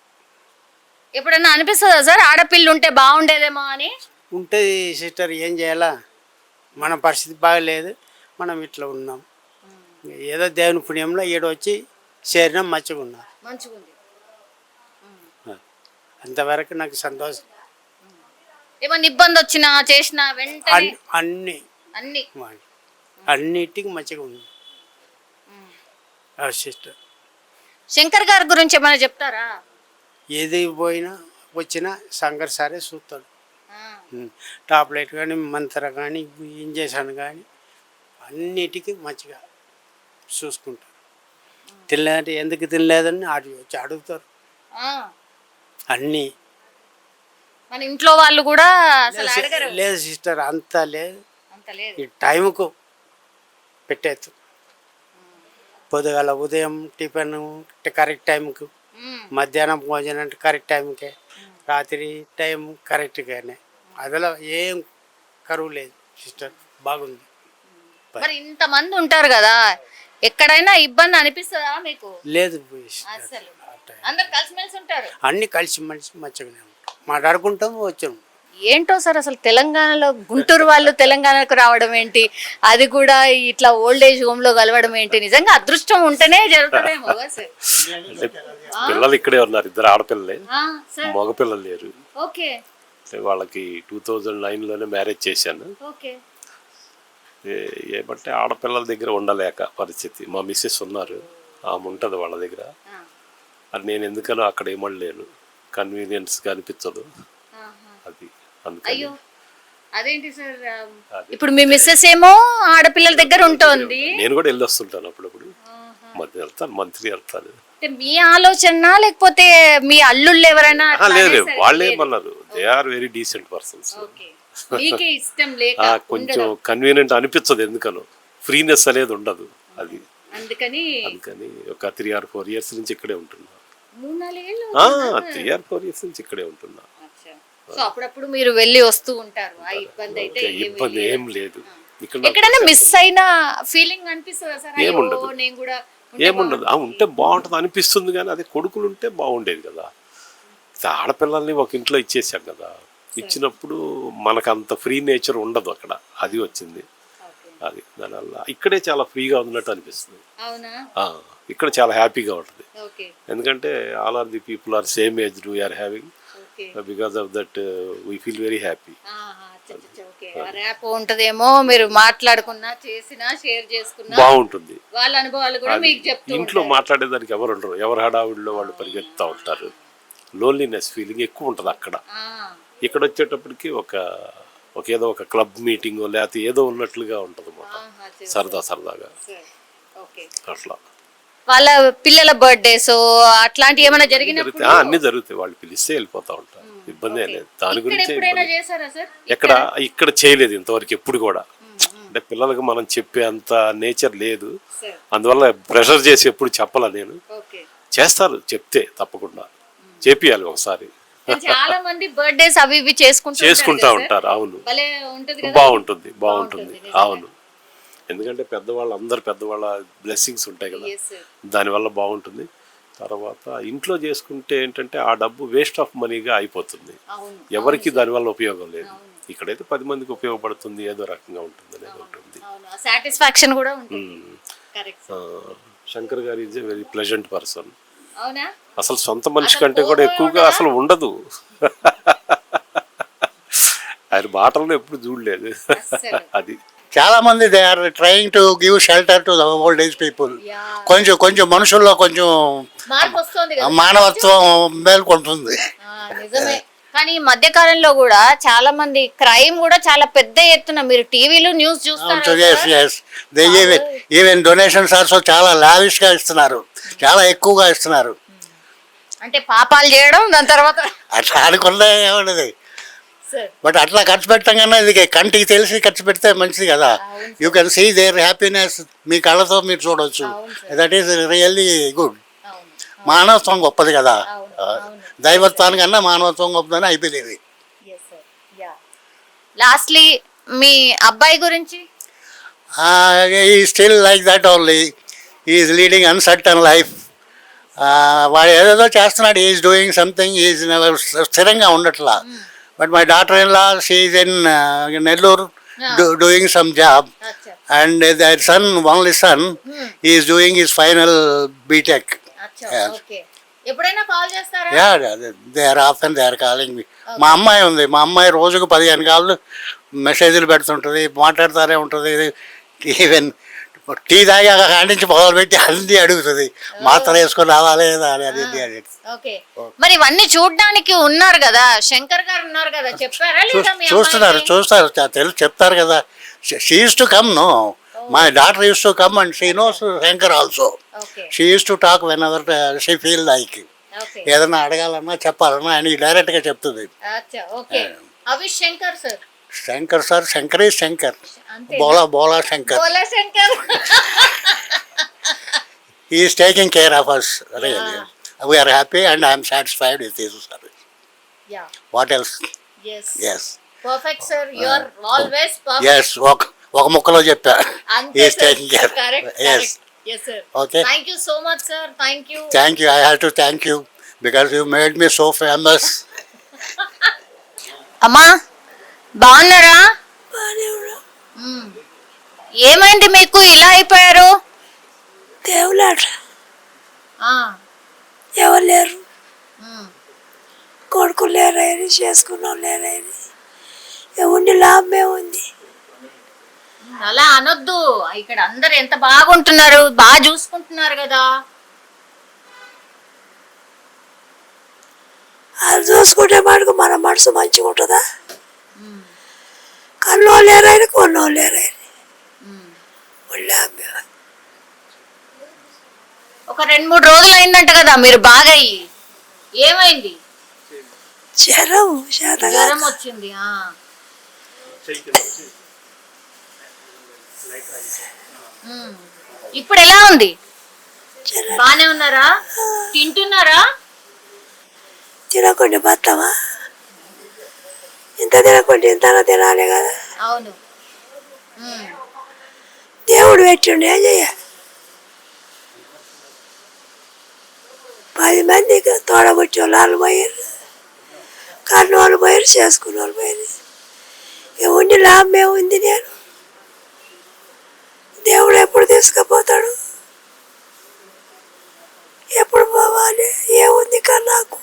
ఎప్పుడన్నా అనిపిస్తుందా సార్ ఆడపిల్ల ఉంటే బాగుండేదేమో అని? ఉంటుంది సిస్టర్, ఏం చేయాలా, మన పరిస్థితి బాగలేదు, మనం ఇట్లా ఉన్నాం. ఏదో దేవుని పుణ్యంలో వచ్చి చేరినాం, మంచిగా ఉన్నాం. మంచిగా ఉంది. అంతవరకు నాకు సంతోషం. ఏమన్నా ఇబ్బంది వచ్చినా చేసినా వెంటనే అన్ని అన్ని అన్నిటికి మంచిగా ఉంది సిస్టర్. శంకర్ గారి గురించి ఏమైనా చెప్తారా? ఏది పోయినా వచ్చినా శంకర్ సారే చూస్తాడు. ఆ, టాబ్లెట్ కానీ, మంత్ర కానీ, ఇంజక్షన్ కానీ అన్నిటికీ మంచిగా చూసుకుంటారు. తినలేదంటే ఎందుకు తినలేదని వచ్చి అడుగుతారు. ఆ. అన్నీ మన ఇంట్లో వాళ్ళు కూడా అసలు అడగరు? లేదు సిస్టర్, అంత లేదు. అంత లేదు. ఈ టైంకు పెట్టేది. పొద్దుగాల ఉదయం టిఫిన్ కరెక్ట్ టైంకు, ఉమ్. మధ్యాహ్నం భోజనం అంటే కరెక్ట్ టైంకే, రాత్రి టైం కరెక్ట్గానే. అదిలో ఏం కరువు లేదు సిస్టర్, బాగుంది. మరి ఇంతమంది ఉంటారు కదా, ఎక్కడైనా ఇబ్బంది అనిపిస్తుందా మీకు? లేదు అసలు అందరు కలిసిమెలిసి ఉంటారు? అన్నీ కలిసి మంచిగానే ఉంటాం, మాట్లాడుకుంటాం, వచ్చాము. ఏంటో సార్ అసలు తెలంగాణలో గుంటూరు వాళ్ళు తెలంగాణకు రావడం ఏంటి, అది కూడా ఇట్లా ఓల్డ్ ఏజ్ హోమ్ లో కలవడం ఏంటి? నిజంగా అదృష్టం ఉంటేనే జరుగుతుందేమో సార్. పిల్లలు ఇక్కడే ఉన్నారు, 2 ఆడపిల్లలే, సార్. మగ పిల్లలు లేరు. ఓకే. వాళ్ళకి 2009లోనే మ్యారేజ్ చేశాను. ఓకే. ఏమంటే ఆడపిల్లల దగ్గర ఉండలేక పరిస్థితి. మా మిస్సెస్ ఉన్నారు, ఆమె ఉంటుంది వాళ్ళ దగ్గర. అది నేను ఎందుకనో అక్కడ ఏమడలేను, కన్వీనియన్స్గా అనిపించదు అది, అందుకని. అయ్యో, అదేంటి సార్? ఇప్పుడు మీ మిస్సెస్ ఏమో ఆడపిల్లల దగ్గర ఉంటుంది, నేను కూడా వెళ్ళి వస్తుంటాను అప్పుడప్పుడు, మధ్య వెళ్తాను, మంత్లీ వెళ్తాను. మీ ఆలోచన లేకపోతే మీ అల్లుళ్ళు ఎవరైనా? లేదు, వాళ్ళే ఏమన్నారు, they are very decent persons. మీకే ఇష్టం లేక కొంచెం కన్వీనియంట్ అనిపించదు, ఎందుకనో ఫ్రీనెస్ అనేది ఉండదు అది. అందుకని ఒక 3 or 4 years నుంచి ఇక్కడే ఉంటున్నా. 3-4 ఏళ్ళు 3 or 4 years నుంచి ఇక్కడే ఉంటున్నా. సో అప్పుడప్పుడు మీరు వెళ్ళి వస్తూ ఉంటారు. ఆ ఇబ్బంది అయితే ఓకే, ఇబ్బంది ఏం లేదు. ఇక్కడ ఎక్కడైనా మిస్ అయిన ఫీలింగ్ అనిపిస్తుందా సార్? అయ్యో ఏముండదు. నేను కూడా ఏముండదు. ఉంటే బాగుంటుంది అనిపిస్తుంది, కానీ అది కొడుకులు ఉంటే బాగుండేది కదా. ఆడపిల్లల్ని ఒక ఇంట్లో ఇచ్చేసాం కదా, ఇచ్చినప్పుడు మనకు అంత ఫ్రీ నేచర్ ఉండదు అక్కడ, అది వచ్చింది. అది దానివల్ల ఇక్కడే చాలా ఫ్రీగా ఉన్నట్టు అనిపిస్తుంది. అవునా? ఇక్కడ చాలా హ్యాపీగా ఉంటుంది, ఓకే ఎందుకంటే all are the people are same age we are having, because of that we feel very happy. ర్యాప్ ఉంటదేమో, మీరు మాట్లాడుకున్నా చేసినా షేర్ చేసుకున్నా బాగుంటుంది. వాళ్ళ అనుభవాలు కూడా మీకు చెప్తూ ఇంట్లో మాట్లాడేదానికి ఎవరు ఉండరు, ఎవరు హడావిడిలో వాళ్ళు పరిగెత్తుతూ ఉంటారు. లోన్లీనెస్ ఫీలింగ్ ఎక్కువ ఉంటుంది అక్కడ. ఇక్కడ వచ్చేటప్పటికి ఒక ఏదో ఒక క్లబ్ మీటింగ్ లేకపోతే ఏదో ఉన్నట్లుగా ఉంటుంది అన్నమాట, సరదాగా అట్లా. వాళ్ళ పిల్లల బర్త్డేస్ అట్లాంటి ఏమైనా జరిగినప్పుడు అన్ని జరుగుతాయి, వాళ్ళు పిలిస్తే వెళ్ళిపోతా ఉంటారు, ఇబ్బంది లేదు. దాని గురించి చేశారా సార్? ఇక్కడ చేయలేదు ఇంతవరకు ఎప్పుడు కూడా. అంటే పిల్లలకు మనం చెప్పే అంత నేచర్ లేదు, అందువల్ల ప్రెషర్ చేసి ఎప్పుడు చెప్పాల. నేను చేస్తారు, చెప్తే తప్పకుండా చేపియాలి ఒకసారి. చాలా మంది బర్త్డేస్ అవి ఇవి చేసుకుంటా ఉంటారు. అవును, బాగుంటుంది. అవును, ఎందుకంటే అందరు పెద్దవాళ్ళ బ్లెస్సింగ్స్ ఉంటాయి కదా, దానివల్ల బాగుంటుంది. తర్వాత ఇంట్లో చేసుకుంటే ఏంటంటే ఆ డబ్బు వేస్ట్ ఆఫ్ మనీగా అయిపోతుంది, ఎవరికి దానివల్ల ఉపయోగం లేదు. ఇక్కడైతే 10 మందికి ఉపయోగపడుతుంది, ఏదో రకంగా ఉంటుంది అనేది ఉంటుంది. సాటిస్ఫాక్షన్ కూడా ఉంటుంది. శంకర్ గారు is a very pleasant person. అవునా? అసలు సొంత మనిషి కంటే కూడా ఎక్కువగా అసలు ఉండదు. ఆయన మాటలను ఎప్పుడు చూడలేదు. అది చాలా మంది they are trying to give shelter to the old age people. కొంచెం మనుషుల్లో కొంచెం మానవత్వం మేల్కొంటుంది. నిజమే. కానీ ఈ మధ్య కాలంలో కూడా చాలా మంది క్రైమ్ కూడా చాలా పెద్ద ఎత్తున, మీరు టీవీలో న్యూస్ చూస్తారు. ఈవెన్ డొనేషన్స్ ఆల్సో చాలా లావిష్ గా ఇస్తున్నారు, చాలా ఎక్కువగా ఇస్తున్నారు. అంటే పాపాలు చేయడం, దాని తర్వాత అట్లా అనుకున్నా ఏమన్నది. బట్ అట్లా ఖర్చు పెట్టడం కన్నా ఇది కంటికి తెలిసి ఖర్చు పెడితే మంచిది కదా. You can see their happiness, మీ కళ్ళతో మీరు చూడవచ్చు. That is really good. మానవత్వం గొప్పది కదా, దైవత్వానికన్నా మానవత్వం గొప్పదని ఐ బిలీవ్. లాస్ట్లీ మీ అబ్బాయి గురించి? ఈ still like that only, is leading uncertain life. వాడు ఏదేదో చేస్తున్నాడు, ఈజ్ డూయింగ్ సంథింగ్, ఈజ్ స్థిరంగా ఉండట్లా. But my daughter-in-law, she is in Nellore doing some job, and their son, only son, he is doing his final BTech. Okay. ఎప్పుడైనా call చేస్తారా? Yeah, they are often they are calling me. మా అమ్మాయి ఉంది, మా అమ్మాయి రోజుకు 15 కాళ్ళు మెసేజ్లు పెడుతుంటుంది, మాట్లాడుతూనే ఉంటుంది. ఈవెన్ టీ తాగి కాడి నుంచి మొదలు పెట్టి అన్ని అడుగుతుంది, మాత్రం వేసుకొని రావాలి అని. ఓకే, మరి ఇవన్నీ చూడడానికి ఉన్నారు కదా, శంకర్ గారు ఉన్నారు కదా, చెప్పారా? చూస్తారు తెలుసు, చెప్తారు కదా. She use to come, no, my daughter use to come and she knows Shankar also. She use to talk whenever she feel like. ఏదన్నా అడగాలన్నా చెప్పాలన్నా ఆయన డైరెక్ట్ గా చెప్తుంది. Shankar sir, Shankar is Shankar, Bhola Shankar. He is taking care of us, really. We are happy and I am satisfied with his service. Yeah. What else? Yes. Perfect, sir. You are always perfect. Yes, ఒక ముక్కలో చెప్పా. He is taking care. Correct. Yes. Yes, sir. Okay. Thank you so much, sir. Thank you. Thank you. I have to thank you because you made me so famous. అమ్మా, బాగున్నారా? ఏమైంది మీకు, ఇలా అయిపోయారు? దేవులాట, ఎవరు లేరు, కొడుకు లేరని, చేసుకున్నాం లేరని, ఉండి లాభమే ఉంది. అలా అనొద్దు, ఇక్కడ అందరు ఎంత బాగుంటున్నారు, బాగా చూసుకుంటున్నారు కదా. అది చూసుకుంటే మటుకు మన మనసు మంచిగా ఉంటుందా? కన్నో లేరని, కొన్నో లేరని, ఒక 2-3 రోజులు అయిందంట కదా మీరు బాగా అయ్యి. ఏమైంది? జ్వరం వచ్చింది. ఇప్పుడు ఎలా ఉంది? బానే ఉన్నారా? తింటున్నారా? తినకుండా బతామా? ఇంత తినకుండా ఇంత తినాలి కదా. అవును. దేవుడు పెట్టిండు, ఏం చెయ్యాలి? 10 మందికి తోడబుచ్చి వాళ్ళు పోయారు, కన్ను వాళ్ళు పోయారు, చేసుకున్న వాళ్ళు పోయారు. ఇక ఉండి లాభం ఏముంది? నేను దేవుడు ఎప్పుడు తీసుకుపోతాడు, ఎప్పుడు పోవాలి? ఏముంది కానీ నాకు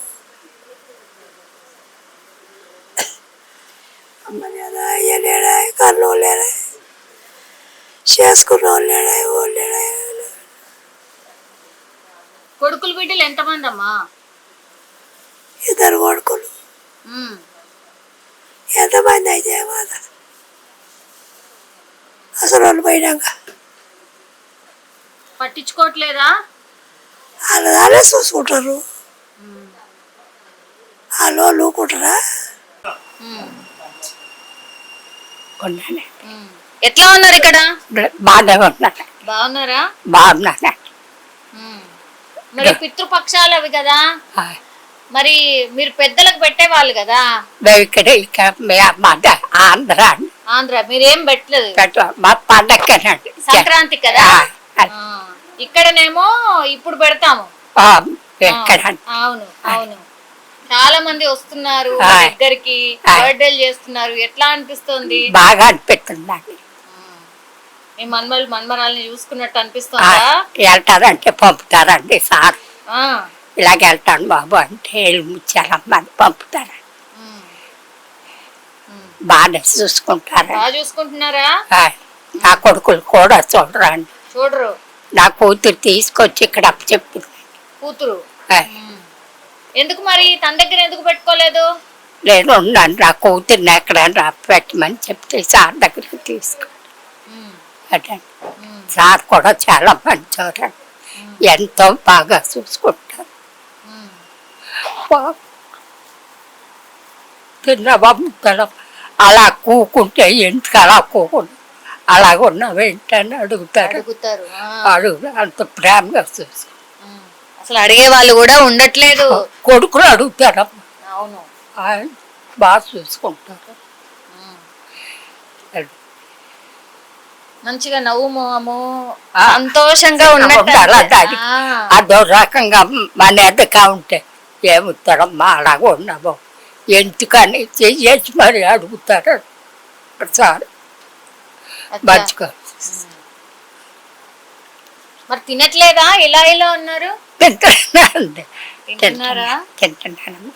అమ్మ లేదా, అయ్య లేడా, కన్ను లేడా, చేసుకున్న వాళ్ళు లేడా, ఎవరు లేడా? కొడుకులు బిడ్డలు ఎంతమంది అమ్మా? 2 కొడుకులు. ఎంతమంది అయితే మాట అసలు వాళ్ళు పోయినాక పట్టించుకోవట్లేదా? వాళ్ళే చూసుకుంటారు, వాళ్ళు నూకుంటారా? ఎట్లా ఉన్నారు ఇక్కడ? బాగానే ఉన్నారు. బాగున్నారా? బాగున్నాను. మరి పితృపక్షాలు అవి కదా, మరి మీరు పెద్దలకు పెట్టేవాళ్ళు కదా. ఇక్కడ ఆంధ్ర ఆంధ్ర మీరేం పెట్టలేదు, మా పండగనండి, సంక్రాంతి కదా. ఇక్కడనేమో ఇప్పుడు పెడతాము. అవును అవును, చాలా మంది వస్తున్నారు దగ్గరికి, బర్త్డేలు చేస్తున్నారు. ఎట్లా అనిపిస్తుంది? బాగా అనిపిస్తుంది. మీ మన్మరాల్ని చూసుకున్నట్టు అనిపిస్తుందా? వెళ్తారంటే పంపుతారండి సార్, ఇలాగ వెళ్తాను బాబు అంటే ముచ్చారమ్మని పంపుతారు. బాగా చూసుకుంటారు. బాగా చూసుకుంటున్నారా? నా కొడుకులు కూడా చూడరండి. చూడరు. నా కూతురు తీసుకొచ్చి ఇక్కడ చెప్పింది. కూతురు ఎందుకు మరి తన దగ్గర ఎందుకు పెట్టుకోలేదు? నేను ఉన్నాను, నా కూతుర్ని ఎక్కడైనా పెట్టమని చెప్తే సార్ దగ్గరికి తీసుకో. సార్ కూడా చాలా మంచివారండి, ఎంతో బాగా చూసుకుంటారు. తిన్నబమ్ముతాం అలా కూకుంటే ఎందుకు అలా కూకుంటు అలాగ ఉన్నావేంటని అడుగుతారు. అంత ప్రేమగా చూసుకుంటారు. అసలు అడిగే వాళ్ళు కూడా ఉండట్లేదు. కొడుకులు అడుగుతారమ్మా. అవును, ఆయన బాగా చూసుకుంటారు. మంచిగా నవ్వు మొహము సంతోషంగా ఉన్నట్టు. అదో రకంగా మన ఎదగా ఉంటే ఏముతారమ్మా అలాగ ఉన్నాము ఎందుకని చెయ్యేసి మరి అడుగుతారు సార్. మంచిగా మరి తినట్లేదా? ఇలా ఇలా ఉన్నారు. తింటున్నానండి, తింటున్నాను.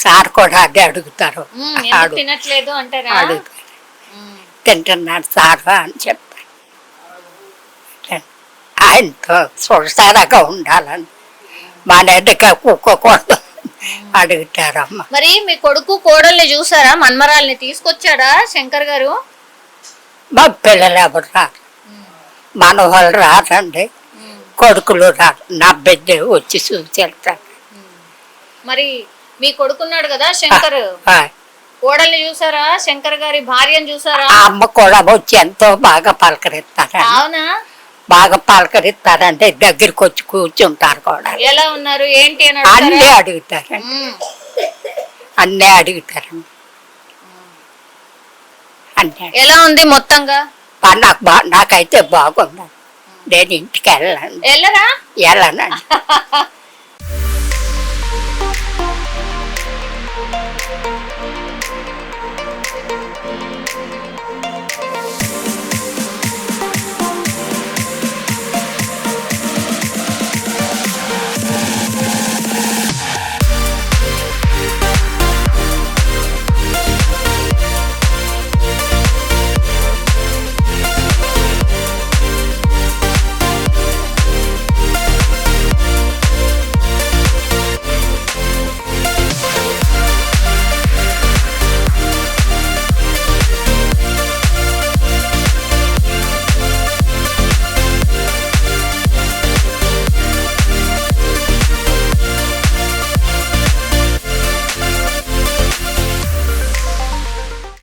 సార్ కూడా అదే అడుగుతారు, తినట్లేదు అంటారా? అడుగుతారు. తింటున్నాడు సార్ అని చెప్తాను. ఆయనతో సురసారాగా ఉండాలని మన ఎదుక కుక్కకూడదు అడుగుతారమ్మ. మరి మీ కొడుకు కోడల్ని చూసారా? మన్మరాల్ని తీసుకొచ్చాడా శంకర్ గారు? మా పిల్లలు ఎవరు రారు, మన వాళ్ళు రారండి, కొడుకులు రారు. నా బిడ్డ వచ్చి చూసి వెళ్తారు. మరి మీ కొడుకున్నాడు కదా శంకర్, కోడల్ని చూసారా? శంకర్ గారి భార్యను చూసారా? అమ్మ కూడా వచ్చి ఎంతో బాగా పలకరిస్తారు. అవునా? బాగా పలకరిస్తారంటే దగ్గరికి వచ్చి కూర్చుంటారు కూడా. ఎలా ఉన్నారు ఏంటి అని అన్నీ అడుగుతారు, అన్నీ అడుగుతారు. అన్నీ ఎలా ఉంది మొత్తంగా? నాకైతే బాగుంది. నేను ఇంటికి వెళ్ళరా? వెళ్ళనండి.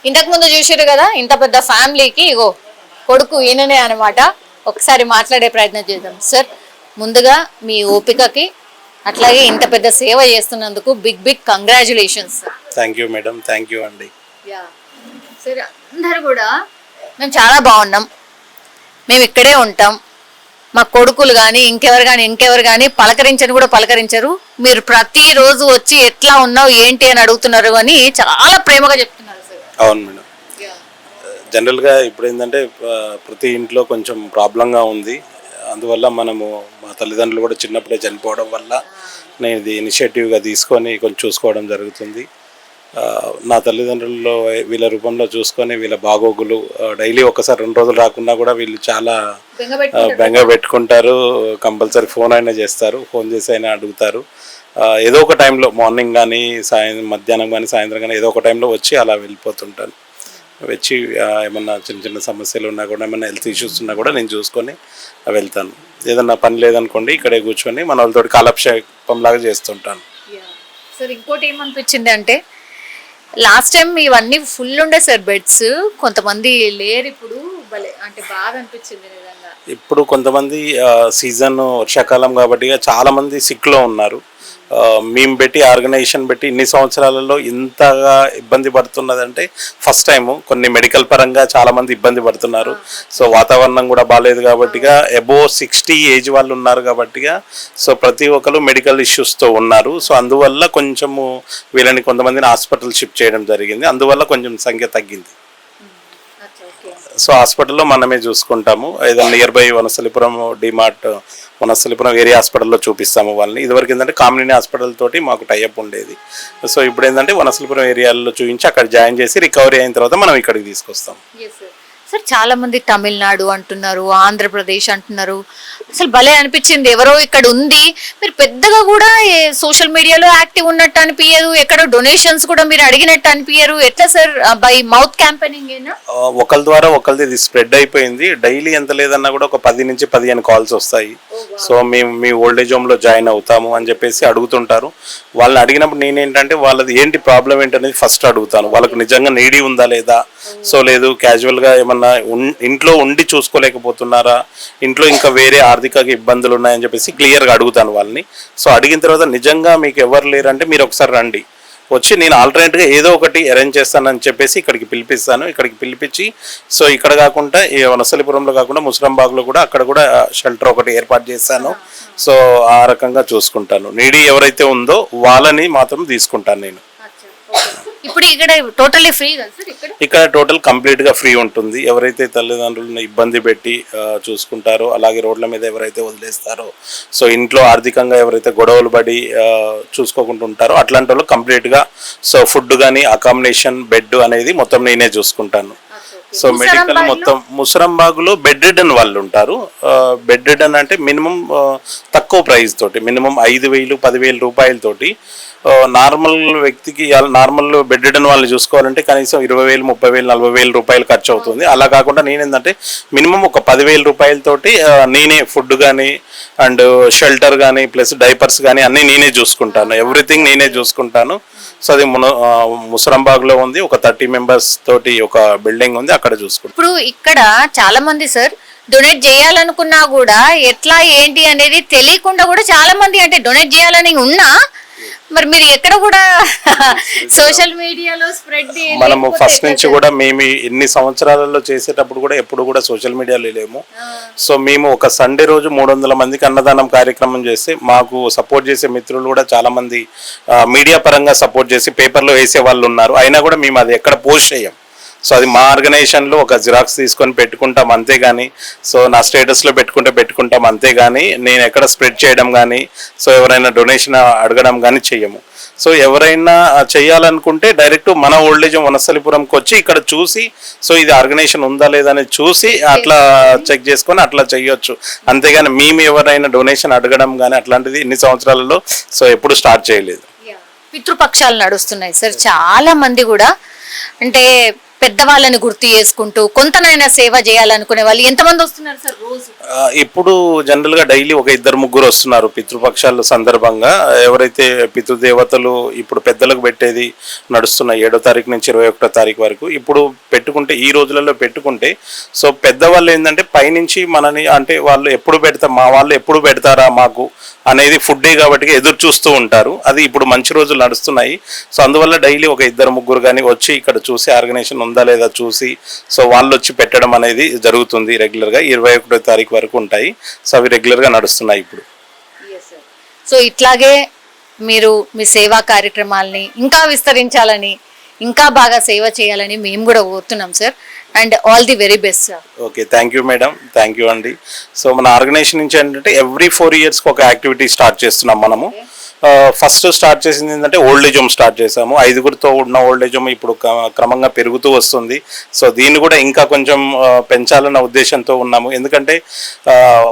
ఇంతకు ముందు చూసారు కదా, ఇంత పెద్ద ఫ్యామిలీకి ఇగో కొడుకు ఈయననే అనమాట. ఒకసారి మాట్లాడే ప్రయత్నం చేద్దాం. సార్, ముందుగా మీ ఓపికకి అట్లాగే ఇంత పెద్ద సేవ చేస్తున్నందుకు big big congratulations. Thank you madam, thank you అండి. సరే, అందరు కూడా మేము చాలా బాగున్నాం, మేము ఇక్కడే ఉంటాం, మా కొడుకులు కానీ ఇంకెవరు కానీ పలకరించని కూడా పలకరించరు, మీరు ప్రతిరోజు వచ్చి ఎట్లా ఉన్నావు ఏంటి అని అడుగుతున్నారు అని చాలా ప్రేమగా చెప్తున్నారు సార్. అవును మేడం. జనరల్గా ఇప్పుడు ఏంటంటే ప్రతి ఇంట్లో కొంచెం ప్రాబ్లంగా ఉంది. అందువల్ల మనము మా తల్లిదండ్రులు కూడా చిన్నప్పుడే చనిపోవడం వల్ల నేను ఇది ఇనిషియేటివ్గా తీసుకొని కొంచెం చూసుకోవడం జరుగుతుంది. నా తల్లిదండ్రుల్లో వీళ్ళ రూపంలో చూసుకొని వీళ్ళ బాగోగులు డైలీ ఒకసారి 2 రోజులు రాకున్నా కూడా వీళ్ళు చాలా బెంగ పెట్టుకుంటారు. కంపల్సరీ ఫోన్ అయినా చేస్తారు, ఫోన్ చేసి అయినా అడుగుతారు. ఏదో ఒక టైంలో మార్నింగ్ కానీ మధ్యాహ్నం కానీ సాయంత్రం కానీ ఏదో ఒక టైంలో వచ్చి అలా వెళ్ళిపోతుంటాను. వచ్చి ఏమన్నా చిన్న చిన్న సమస్యలు ఉన్నా కూడా ఏమన్నా హెల్త్ ఇష్యూస్ ఉన్నా కూడా నేను చూసుకొని వెళ్తాను. ఏదన్నా పని లేదనుకోండి ఇక్కడే కూర్చొని మన వాళ్ళతో కాలక్షేపంలాగా చేస్తుంటాను. సార్ ఇంకోటి ఏమనిపించింది అంటే లాస్ట్ టైం ఇవన్నీ ఫుల్ ఉండే సార్ బెడ్స్, కొంతమంది లేరు ఇప్పుడు, భలే అంటే బాగా అనిపించింది నిజంగా. ఇప్పుడు కొంతమంది సీజన్ వర్షాకాలం కాబట్టి చాలా మంది సిక్లో ఉన్నారు. మేము పెట్టి ఆర్గనైజేషన్ పెట్టి ఇన్ని సంవత్సరాలలో ఇంతగా ఇబ్బంది పడుతున్నదంటే ఫస్ట్ టైము. కొన్ని మెడికల్ పరంగా చాలామంది ఇబ్బంది పడుతున్నారు. సో వాతావరణం కూడా బాగాలేదు కాబట్టిగా అబోవ్ 60 ఏజ్ వాళ్ళు ఉన్నారు కాబట్టిగా సో ప్రతి ఒక్కరు మెడికల్ ఇష్యూస్తో ఉన్నారు. సో అందువల్ల కొంచెము వీళ్ళని కొంతమందిని హాస్పిటల్ షిఫ్ట్ చేయడం జరిగింది. అందువల్ల కొంచెం సంఖ్య తగ్గింది. సో హాస్పిటల్లో మనమే చూసుకుంటాము. ఏదైనా near by Vanasthalipuram DMart Vanasthalipuram area హాస్పిటల్లో చూపిస్తాము వాళ్ళని. ఇదివరకు ఏంటంటే కామినేని హాస్పిటల్ తోటి మాకు టైఅప్ ఉండేది. సో ఇప్పుడు ఏంటంటే వనస్థలిపురం ఏరియాలో చూపించి అక్కడ జాయిన్ చేసి రికవరీ అయిన తర్వాత మనం ఇక్కడికి తీసుకొస్తాం. సార్ చాలా మంది తమిళనాడు అంటున్నారు, ఆంధ్రప్రదేశ్ అంటున్నారు. అసలు భలే అనిపించింది, ఎవరో ఇక్కడ ఉంది, మీరు పెద్దగా కూడా సోషల్ మీడియాలో యాక్టివ్ ఉన్నట్టు అనిపించదు, ఎక్కడ డొనేషన్స్ కూడా మీరు అడిగినట్టు అనిపించరు. ఎట్లా సార్, బై మౌత్ క్యాంపెయినింగ్ ఏనా? ఒకరి ద్వారా ఒకరిది ఇది స్ప్రెడ్ అయిపోయింది. డైలీ ఎంత లేదన్నా కూడా ఒక 10 నుంచి 15 కాల్స్ వస్తాయి. సో మేము మీ ఓల్డేజ్ హోమ్లో జాయిన్ అవుతాము అని చెప్పేసి అడుగుతుంటారు. వాళ్ళని అడిగినప్పుడు నేనేంటంటే వాళ్ళది ఏంటి ప్రాబ్లం ఏంటనేది ఫస్ట్ అడుగుతాను. వాళ్ళకు నిజంగా నీడీ ఉందా లేదా, సో లేదు క్యాజువల్గా ఏమన్నా ఇంట్లో ఉండి చూసుకోలేకపోతున్నారా, ఇంట్లో ఇంకా వేరే ఆర్థిక ఇబ్బందులు ఉన్నాయని చెప్పేసి క్లియర్గా అడుగుతాను వాళ్ళని. సో అడిగిన తర్వాత నిజంగా మీకు ఎవరు లేరంటే మీరు ఒకసారి రండి, వచ్చి నేను ఆల్టర్నేట్గా ఏదో ఒకటి అరేంజ్ చేస్తానని చెప్పేసి ఇక్కడికి పిలిపిస్తాను. ఇక్కడికి పిలిపించి సో ఇక్కడ కాకుండా వనస్థలిపురంలో కాకుండా ముసరంబాగ్లో కూడా అక్కడ కూడా షెల్టర్ ఒకటి ఏర్పాటు చేస్తాను. సో ఆ రకంగా చూసుకుంటాను. నీడీ ఎవరైతే ఉందో వాళ్ళని మాత్రం తీసుకుంటాను నేను. ఇప్పుడు ఇక్కడ టోటల్లీ ఫ్రీ కదా సార్? ఇక్కడ టోటల్ కంప్లీట్గా ఫ్రీ ఉంటుంది. ఎవరైతే తల్లిదండ్రులను ఇబ్బంది పెట్టి చూసుకుంటారో, అలాగే రోడ్ల మీద ఎవరైతే వదిలేస్తారో, సో ఇంట్లో ఆర్థికంగా ఎవరైతే గొడవలు పడి చూసుకోకుండా ఉంటారో అట్లాంటి వాళ్ళు కంప్లీట్గా సో ఫుడ్ కానీ అకామిడేషన్ బెడ్ అనేది మొత్తం నేనే చూసుకుంటాను. సో మెడికల్ మొత్తం ముసరంబాగులో బెడ్ రిడన్ వాళ్ళు ఉంటారు. బెడ్ రిడన్ అంటే మినిమం తక్కువ ప్రైస్ తోటి, మినిమం 5,000 10,000 రూపాయలతోటి నార్మల్ వ్యక్తికి నార్మల్ బెడ్ రిడన్ వాళ్ళు చూసుకోవాలంటే కనీసం 20,000 30,000 40,000 రూపాయలు ఖర్చు అవుతుంది. అలా కాకుండా నేనేంటంటే మినిమం ఒక 10,000 రూపాయలతోటి నేనే ఫుడ్ కానీ అండ్ షెల్టర్ కానీ ప్లస్ డైపర్స్ కానీ అన్నీ నేనే చూసుకుంటాను. ఎవ్రీథింగ్ నేనే చూసుకుంటాను. సో అది ముసరంబాగ్లో ఉంది. ఒక 30 మెంబర్స్ తోటి ఒక బిల్డింగ్ ఉంది, అక్కడ చూసుకుంటాం. ఇప్పుడు ఇక్కడ చాలా మంది సార్ డొనేట్ చేయాలనుకున్నా కూడా ఎట్లా ఏంటి అనేది తెలియకుండా కూడా చాలా మంది అంటే డొనేట్ చేయాలని ఉన్నా మరి మీరు ఎక్కడ కూడా సోషల్ మీడియాలో స్ప్రెడ్ మనము ఫస్ట్ నుంచి కూడా మేము ఎన్ని సంవత్సరాలలో చేసేటప్పుడు కూడా ఎప్పుడు కూడా సోషల్ మీడియాలో లేము. సో మేము ఒక సండే రోజు 300 మందికి అన్నదానం కార్యక్రమం చేస్తే మాకు సపోర్ట్ చేసే మిత్రులు కూడా చాలా మంది మీడియా పరంగా సపోర్ట్ చేసి పేపర్లో వేసే వాళ్ళు ఉన్నారు. అయినా కూడా మేము అది ఎక్కడ పోస్ట్ చేయం. సో అది మా ఆర్గనైజేషన్లో ఒక జిరాక్స్ తీసుకొని పెట్టుకుంటాం అంతేగాని, సో నా స్టేటస్లో పెట్టుకుంటాం అంతేగాని నేను ఎక్కడ స్ప్రెడ్ చేయడం కానీ సో ఎవరైనా డొనేషన్ అడగడం కానీ చెయ్యము. సో ఎవరైనా చేయాలనుకుంటే డైరెక్ట్ మన ఓల్డేజ్ వనస్థలిపురంకి వచ్చి ఇక్కడ చూసి సో ఇది ఆర్గనైజేషన్ ఉందా లేదా అనేది చూసి అట్లా చెక్ చేసుకొని అట్లా చెయ్యొచ్చు. అంతేగాని మేము ఎవరైనా డొనేషన్ అడగడం కానీ అట్లాంటిది ఇన్ని సంవత్సరాలలో సో ఎప్పుడు స్టార్ట్ చేయలేదు. పితృపక్షాలు నడుస్తున్నాయి సార్, చాలా మంది కూడా అంటే పెద్దవాళ్ళని గుర్తు చేసుకుంటూ కొంతనైనా సేవ చేయాలనుకునే వాళ్ళు ఎంతమంది వస్తున్నారు సార్ రోజు? ఇప్పుడు జనరల్ గా డైలీ ఒక 2-3 వస్తున్నారు పితృపక్షాల సందర్భంగా. ఎవరైతే పితృదేవతలు ఇప్పుడు పెద్దలకు పెట్టేది నడుస్తున్న 7వ తారీఖు నుంచి 21వ తారీఖు వరకు ఇప్పుడు పెట్టుకుంటే, ఈ రోజులలో పెట్టుకుంటే, సో పెద్దవాళ్ళు ఏంటంటే పైనుంచి మనని అంటే వాళ్ళు ఎప్పుడు పెడతారు, మా వాళ్ళు ఎప్పుడు పెడతారా మాకు అనేది ఫుడ్ డే కాబట్టి ఎదురు చూస్తూ ఉంటారు. అది ఇప్పుడు మంచి రోజులు నడుస్తున్నాయి. సో అందువల్ల డైలీ ఒక 2-3 కానీ వచ్చి ఇక్కడ చూసి ఆర్గనైజేషన్ ఉందా లేదా చూసి సో వాళ్ళు వచ్చి పెట్టడం అనేది జరుగుతుంది రెగ్యులర్గా. 21వ తారీఖు వరకు ఉంటాయి. సో అవి రెగ్యులర్గా నడుస్తున్నాయి ఇప్పుడు. సో ఇట్లాగే మీరు మీ సేవా కార్యక్రమాలని ఇంకా విస్తరించాలని, ఇంకా బాగా సేవ చేయాలని మేము కూడా కోరుతున్నాం sir. And all the very best sir. Okay, thank you madam, thank you అండి. సో మన ఆర్గనైజేషన్ నుంచి ఏంటంటే ఎవ్రీ 4 yearsకి ఒక యాక్టివిటీ స్టార్ట్ చేస్తున్నాం మనము. ఫస్ట్ స్టార్ట్ చేసింది ఏంటంటే ఓల్డ్ ఏజ్ హోమ్ స్టార్ట్ చేసాము. 5గురితో ఉన్న ఓల్డ్ ఏజ్ హోమ్ ఇప్పుడు క్రమంగా పెరుగుతూ వస్తుంది. సో దీన్ని కూడా ఇంకా కొంచెం పెంచాలన్న ఉద్దేశంతో ఉన్నాము. ఎందుకంటే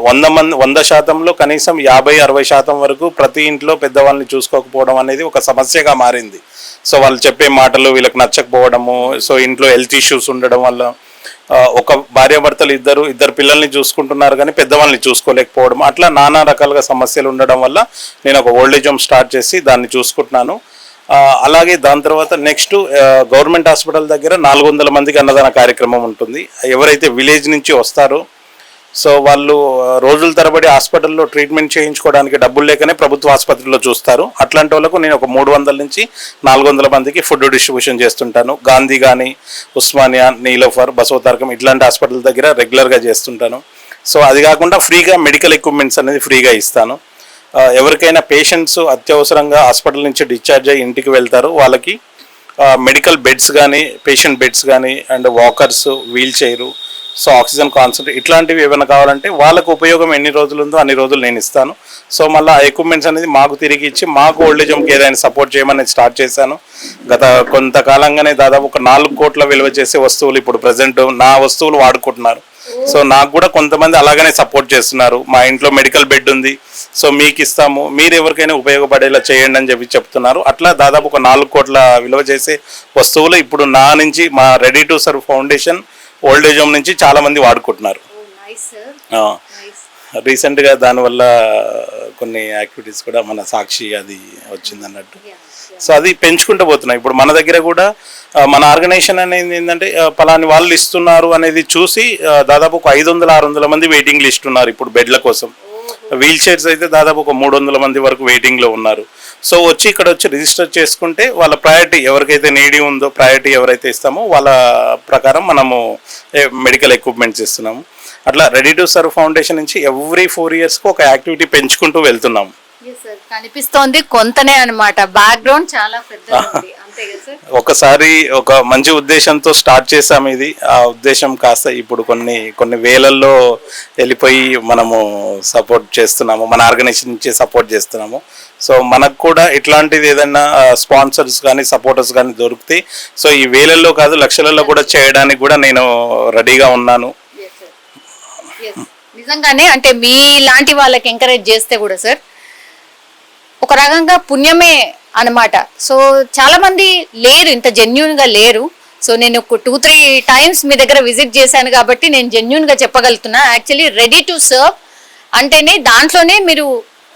100% కనీసం 50-60% వరకు ప్రతి ఇంట్లో పెద్దవాళ్ళని చూసుకోకపోవడం అనేది ఒక సమస్యగా మారింది. సో వాళ్ళు చెప్పే మాటలు వీళ్ళకి నచ్చకపోవడము, సో ఇంట్లో హెల్త్ ఇష్యూస్ ఉండడం వల్ల ఒక భార్యాభర్తలు ఇద్దరు పిల్లల్ని చూసుకుంటున్నారు కానీ పెద్దవాళ్ళని చూసుకోలేకపోవడం, అట్లా నానా రకాలుగా సమస్యలు ఉండడం వల్ల నేను ఒక ఓల్డ్ ఏజ్ హోమ్ స్టార్ట్ చేసి దాన్ని చూసుకుంటున్నాను. అలాగే దాని తర్వాత నెక్స్ట్ గవర్నమెంట్ హాస్పిటల్ దగ్గర 400 మందికి అన్నదాన కార్యక్రమం ఉంటుంది. ఎవరైతే విలేజ్ నుంచి వస్తారో సో వాళ్ళు రోజుల తరబడి హాస్పిటల్లో ట్రీట్మెంట్ చేయించుకోవడానికి డబ్బులు లేకనే ప్రభుత్వ ఆసుపత్రిలో చూస్తారు. అట్లాంటి వాళ్ళకు నేను ఒక 300 నుంచి 400 మందికి ఫుడ్ డిస్ట్రిబ్యూషన్ చేస్తుంటాను. గాంధీ కానీ, ఉస్మానియా, నీలోఫర్, బసవతారకం ఇట్లాంటి హాస్పిటల్ దగ్గర రెగ్యులర్గా చేస్తుంటాను. సో అది కాకుండా ఫ్రీగా మెడికల్ ఎక్విప్మెంట్స్ అనేది ఫ్రీగా ఇస్తాను. ఎవరికైనా పేషెంట్స్ అత్యవసరంగా హాస్పిటల్ నుంచి డిశ్చార్జ్ అయ్యి ఇంటికి వెళ్తారో వాళ్ళకి మెడికల్ బెడ్స్ కానీ, పేషెంట్ బెడ్స్ కానీ, and walkers, wheelchair, so oxygen concentrate ఇట్లాంటివి ఏమైనా కావాలంటే వాళ్ళకు ఉపయోగం ఎన్ని రోజులు ఉందో అన్ని రోజులు నేను ఇస్తాను. సో మళ్ళీ ఆ ఎక్విప్మెంట్స్ అనేది మాకు తిరిగి ఇచ్చి మాకు ఓల్డ్ ఏజ్ హోమ్కి ఏదైనా సపోర్ట్ చేయమని స్టార్ట్ చేశాను. గత కొంతకాలంగానే దాదాపు ఒక 4 కోట్ల విలువ చేసే వస్తువులు ఇప్పుడు ప్రజెంట్ నా వస్తువులు వాడుకుంటున్నారు. సో నాకు కూడా కొంతమంది అలాగనే సపోర్ట్ చేస్తున్నారు. మా ఇంట్లో మెడికల్ బెడ్ ఉంది, సో మీకు ఇస్తాము, మీరు ఎవరికైనా ఉపయోగపడేలా చేయండి అని చెప్తున్నారు. అట్లా దాదాపు ఒక 4 కోట్ల విలువ చేసే వస్తువులు ఇప్పుడు నా నుంచి మా ready to serve foundation old age home నుంచి చాలా మంది వాడుకుంటున్నారు. రీసెంట్గా దానివల్ల కొన్ని యాక్టివిటీస్ కూడా మన సాక్షి అది వచ్చింది అన్నట్టు. సో అది పెంచుకుంటూ పోతున్నాయి. ఇప్పుడు మన దగ్గర కూడా మన ఆర్గనైజేషన్ అనేది ఏంటంటే పలాని వాళ్ళు ఇస్తున్నారు అనేది చూసి దాదాపు ఒక 500-600 మంది వెయిటింగ్ లిస్ట్ ఉన్నారు ఇప్పుడు బెడ్ల కోసం. వీల్ చైర్స్ అయితే దాదాపు ఒక 300 మంది వరకు వెయిటింగ్లో ఉన్నారు. సో వచ్చి ఇక్కడ వచ్చి రిజిస్టర్ చేసుకుంటే వాళ్ళ ప్రయారిటీ ఎవరికైతే నీడీ ఉందో, ప్రయారిటీ ఎవరైతే ఇస్తామో వాళ్ళ ప్రకారం మనము మెడికల్ ఎక్విప్మెంట్స్ ఇస్తున్నాము. అట్లా రెడీ టు సర్వ్ ఫౌండేషన్ నుంచి ఎవ్రీ 4 yearsకి ఒక యాక్టివిటీ పెంచుకుంటూ వెళ్తున్నాము. కనిపిస్తోంది కొంతనే అన్నమాట, బ్యాక్గ్రౌండ్ చాలా పెద్దది. ఒకసారి ఒక మంచి ఉద్దేశంతో స్టార్ట్ చేసాము ఇది. ఆ ఉద్దేశం కాస్త ఇప్పుడు కొన్ని వేలల్లో వెళ్ళిపోయి మనము సపోర్ట్ చేస్తున్నాము, మన ఆర్గనైజేషన్ నుంచి సపోర్ట్ చేస్తున్నాము. సో మనకు కూడా ఇట్లాంటిది ఏదైనా స్పాన్సర్స్ కానీ సపోర్టర్స్ కానీ దొరికితే సో ఈ వేలల్లో కాదు లక్షలలో కూడా చేయడానికి కూడా నేను రెడీగా ఉన్నాను. నిజంగానే అంటే మీ లాంటి వాళ్ళకి ఎంకరేజ్ చేస్తే కూడా సార్ ఒక రకంగా పుణ్యమే అన్నమాట. సో చాలా మంది లేరు, ఇంత జెన్యూన్ గా లేరు. సో నేను ఒక 2-3 times మీ దగ్గర విజిట్ చేశాను కాబట్టి నేను జెన్యూన్ గా చెప్పగలుగుతున్నా. యాక్చువల్లీ రెడీ టు సర్వ్ అంటేనే దాంట్లోనే మీరు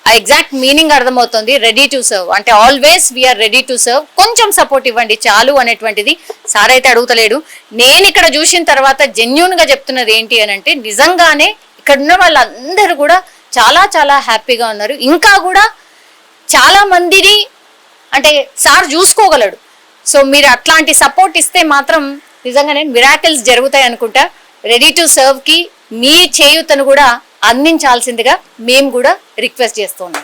ఆ ఎగ్జాక్ట్ మీనింగ్ అర్థమవుతుంది. రెడీ టు సర్వ్ అంటే always we are ready to serve, కొంచెం సపోర్ట్ ఇవ్వండి చాలు అనేటువంటిది. సార్ అయితే అడుగుతలేడు. నేను ఇక్కడ చూసిన తర్వాత జెన్యూన్ గా చెప్తున్నది ఏంటి అని అంటే నిజంగానే ఇక్కడ ఉన్న వాళ్ళందరూ కూడా చాలా చాలా హ్యాపీగా ఉన్నారు. ఇంకా కూడా చాలా మందిని అంటే సార్ చూసుకోగలడు. సో మీరు అట్లాంటి సపోర్ట్ ఇస్తే మాత్రం నిజంగానే మిరాకిల్స్ జరుగుతాయి అనుకుంటా. రెడీ టు సర్వ్ కి మీ చేయూతను కూడా అందించాల్సిందిగా మేము కూడా రిక్వెస్ట్ చేస్తున్నాం.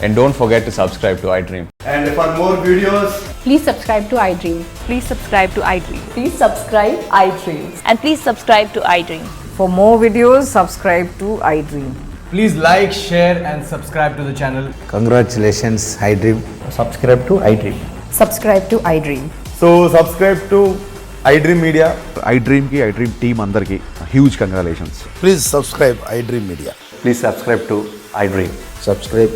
And don't forget to subscribe to iDream. And for more videos, please subscribe to iDream. Please subscribe to iDream. Please subscribe iDream. And please subscribe to iDream. For more videos, subscribe to iDream. please like, share and subscribe to the channel. Congratulations, iDream. Subscribe to iDream. Subscribe to iDream. So subscribe to iDream Media. iDream ki iDream team andarki huge congratulations. Please subscribe iDream Media. Please subscribe to iDream. Subscribe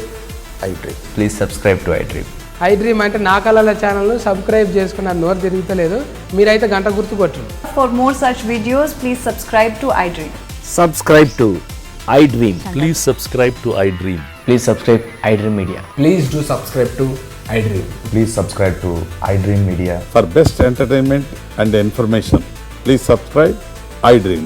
iDream. Please subscribe to iDream. I dream అంటే నా కళల ఛానల్ను subscribe చేసుకున్న నోరు తిరుగుతలేదు. మీరైతే గంట గుర్తు కొట్టండి. For more such videos, please subscribe to iDream. Subscribe to iDream. Please subscribe to iDream. Please subscribe iDream Media. Please do subscribe to iDream. Please subscribe to iDream Media. For best entertainment and information, please subscribe iDream.